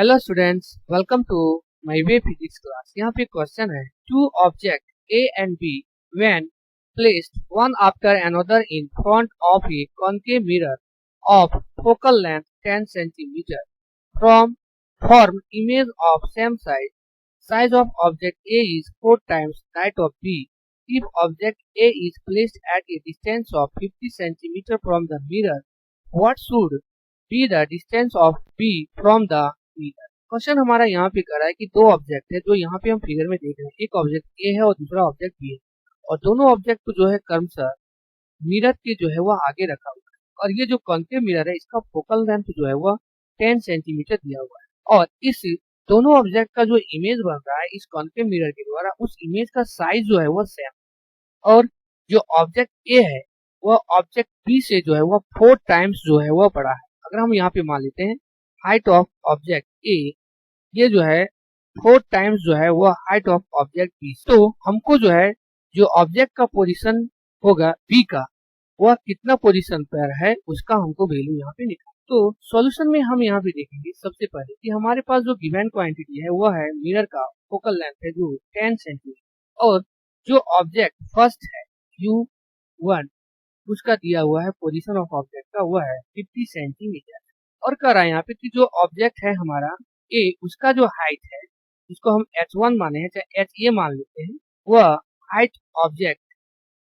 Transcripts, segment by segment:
Hello students, welcome to my way physics class. यहाँ पे question है, two object A and B when placed one after another in front of a concave mirror of focal length 10 centimetre from form image of same size of object A is 4 times that of B if object A is placed at a distance of 50 centimeter from the mirror, what should be the distance of B from the mirror? Question हमारा यहाँ पे कर रहा है कि दो object है जो यहाँ पे हम फिगर में देख रहे हैं। एक ऑब्जेक्ट ए है और दूसरा ऑब्जेक्ट बी है, और दोनों ऑब्जेक्ट को जो है क्रमशः मिरर के जो है वो आगे रखा हुआ है। और ये जो कॉन्केव मिरर है इसका फोकल लेंथ जो है वो 10 सेंटीमीटर दिया हुआ है, और इस दोनों ऑब्जेक्ट का जो इमेज बन रहा है इस कॉन्केव मिरर के द्वारा, उस इमेज का साइज जो है वो सेम, और जो ऑब्जेक्ट ए है वह ऑब्जेक्ट बी से जो है वो 4 टाइम्स जो है वो बड़ा है। अगर हम यहाँ पे मान लेते हैं हाइट ऑफ ऑब्जेक्ट ए, ये जो है 4 टाइम्स जो है वो हाइट ऑफ ऑब्जेक्ट बी, तो हमको जो है जो ऑब्जेक्ट का पोजीशन होगा बी का, वह कितना पोजीशन पर है उसका हमको वैल्यू यहाँ पे निकाल। तो सॉल्यूशन में हम यहाँ पे देखेंगे सबसे पहले कि हमारे पास जो गिवन क्वांटिटी है वह है मिरर का फोकल लेंथ है जो 10 सेंटीमीटर, और जो ऑब्जेक्ट फर्स्ट है U1 उसका दिया हुआ है पोजीशन ऑफ ऑब्जेक्ट का वह है 50 सेंटीमीटर। और कह रहा है यहाँ पे कि जो ऑब्जेक्ट है हमारा ए, उसका जो हाइट है जिसको हम h1 माने हैं चाहे h ए मान लेते हैं, वह हाइट ऑब्जेक्ट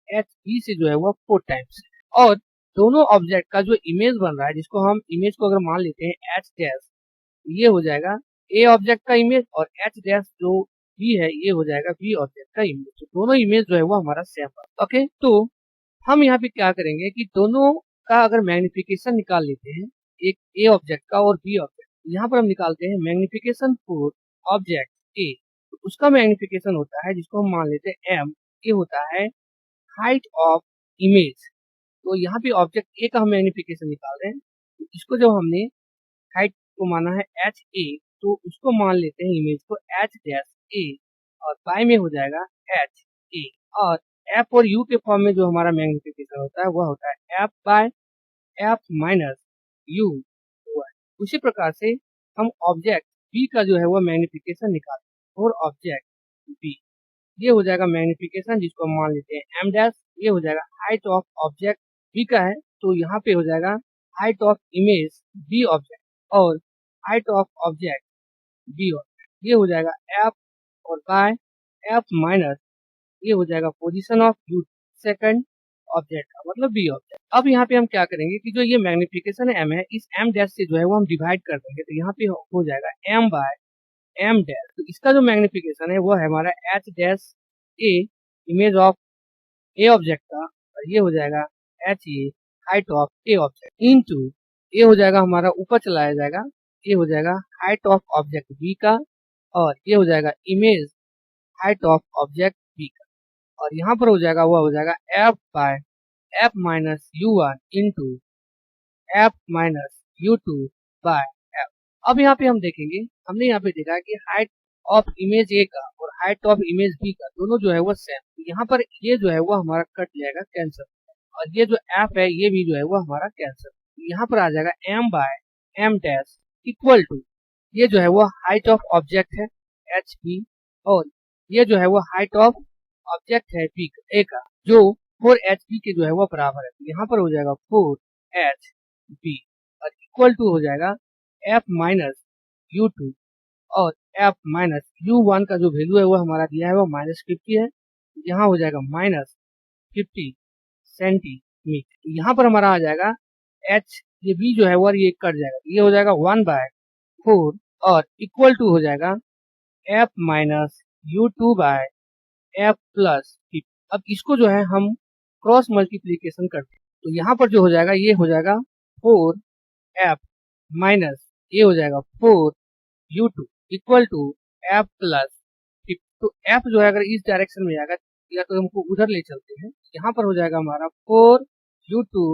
h बी से जो है वह 4 टाइम्स है। और दोनों ऑब्जेक्ट का जो इमेज बन रहा है, जिसको हम इमेज को अगर मान लेते हैं h डैश, ये हो जाएगा ए ऑब्जेक्ट का इमेज, और h डैश जो बी है ये हो जाएगा बी ऑब्जेक्ट का इमेज। तो दोनों इमेज जो है वो हमारा सेम है। ओके, तो हम यहाँ पे क्या करेंगे कि दोनों का अगर मैग्निफिकेशन निकाल लेते हैं, एक ए ऑब्जेक्ट का और बी ऑब्जेक्ट, यहाँ पर हम निकालते हैं मैग्निफिकेशन फॉर ऑब्जेक्ट ए, तो उसका मैग्निफिकेशन होता है जिसको हम मान लेते हैं एम, ये होता है हाइट ऑफ इमेज। तो यहाँ पे ऑब्जेक्ट ए का हम मैग्निफिकेशन निकाल रहे हैं, तो इसको जब हमने हाइट को माना है एच ए, तो उसको मान लेते हैं इमेज को एच डैश ए, और बाय में हो जाएगा एच ए, और एफ और यू के फॉर्म में जो हमारा मैग्निफिकेशन होता है वह होता है F by F minus U. उसी प्रकार से हम ऑब्जेक्ट बी का जो है वह मैग्निफिकेशन निकालते हैं और ऑब्जेक्ट बी, ये हो जाएगा मैग्निफिकेशन जिसको हम मान लेते हैं एम डैश, ये हो जाएगा हाइट ऑफ ऑब्जेक्ट बी का है, तो यहाँ पे हो जाएगा height of image by object, और height of object by object, ये हो जाएगा एफ, और बाय एफ माइनस ये हो जाएगा position of you second object का, मतलब बी ऑब्जेक्ट। अब यहाँ पे हम क्या करेंगे कि जो ये मैग्निफिकेशन एम है इस एम डैश से जो है वो हम डिवाइड कर देंगे, तो यहाँ पे हो जाएगा एम बाय एम डैश, तो इसका जो मैग्निफिकेशन है वो है हमारा H dash A image of A object का, और ये हो जाएगा H A height of A object into, ये हो जाएगा हमारा ऊपर चलाया जाएगा, ये हो जाएगा हाइट ऑफ ऑब्जेक्ट बी का, और ये हो जाएगा image height of object B का, और यहाँ पर हो जाएगा वह हो जाएगा F by F minus U one into F minus U two by F. अब यहाँ पे हम देखेंगे, हमने यहाँ पे देखा कि हाइट ऑफ इमेज ए का और हाइट ऑफ इमेज बी का दोनों जो है वो सेम, यहाँ पर ये जो है वो हमारा कट जाएगा कैंसर, और ये जो एफ है ये भी जो है वो हमारा कैंसर, यहाँ पर आ जाएगा M by M dash equal to, ये जो है वो हाइट ऑफ ऑब्जेक्ट है एच बी, और ये जो है वो हाइट ऑफ ऑब्जेक्ट है बी ए का, जो 4 एच बी के जो है वो बराबर है, तो यहाँ पर हो जाएगा 4 एच बी, और इक्वल टू हो जाएगा एफ माइनस यू टू, और एफ माइनस यू वन का जो वैल्यू है वो हमारा दिया है वो -50 है, यहाँ हो जाएगा -50 सेंटीमीटर, यहाँ पर हमारा आ जाएगा एच, ये बी जो है वो ये कट जाएगा, ये हो जाएगा 1/4, और इक्वल टू हो जाएगा F minus U two by F plus 50। अब इसको जो है हम क्रॉस मल्टीप्लीकेशन करते हैं, तो यहाँ पर जो हो जाएगा ये हो जाएगा 4 एफ माइनस ये हो जाएगा 4 U two equal to F plus 50। तो एफ जो है अगर इस डायरेक्शन में आएगा या तो हमको उधर ले चलते हैं, यहाँ पर हो जाएगा हमारा 4 U two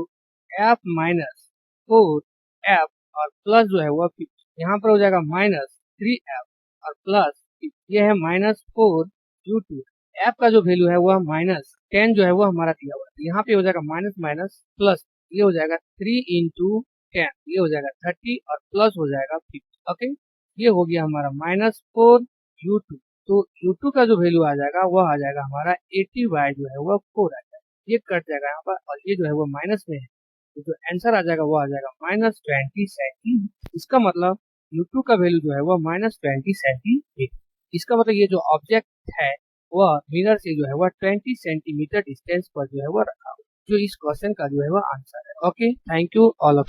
F minus 4 F, और प्लस जो है वह 50, यहाँ पर हो जाएगा -3 एफ और प्लस 50, ये है -4 यू टू, एफ का जो वैल्यू है वह -10 जो है वो हमारा दिया हुआ है, यहाँ पे हो जाएगा माइनस माइनस प्लस, ये हो जाएगा 3 इंटू 10, ये हो जाएगा 30, और प्लस हो जाएगा 50। ओके, ये हो गया हमारा -4u2। तो u2 का जो वैल्यू आ जाएगा वह आ जाएगा हमारा 80 जो है वह 4 आ जाएगा। ये कट जाएगा यहाँ पर और ये जो है वो माइनस में है, तो जो आंसर आ जाएगा वो आ जाएगा -20 सेंटीमीटर। इसका मतलब u2 का वैल्यू जो है वो -20 सेंटीमीटर। इसका मतलब ये जो ऑब्जेक्ट है वह मिरर से जो है वह 20 सेंटीमीटर डिस्टेंस पर जो है वो रखा हुआ, जो इस क्वेश्चन का जो है वो आंसर है। Okay, thank you all of.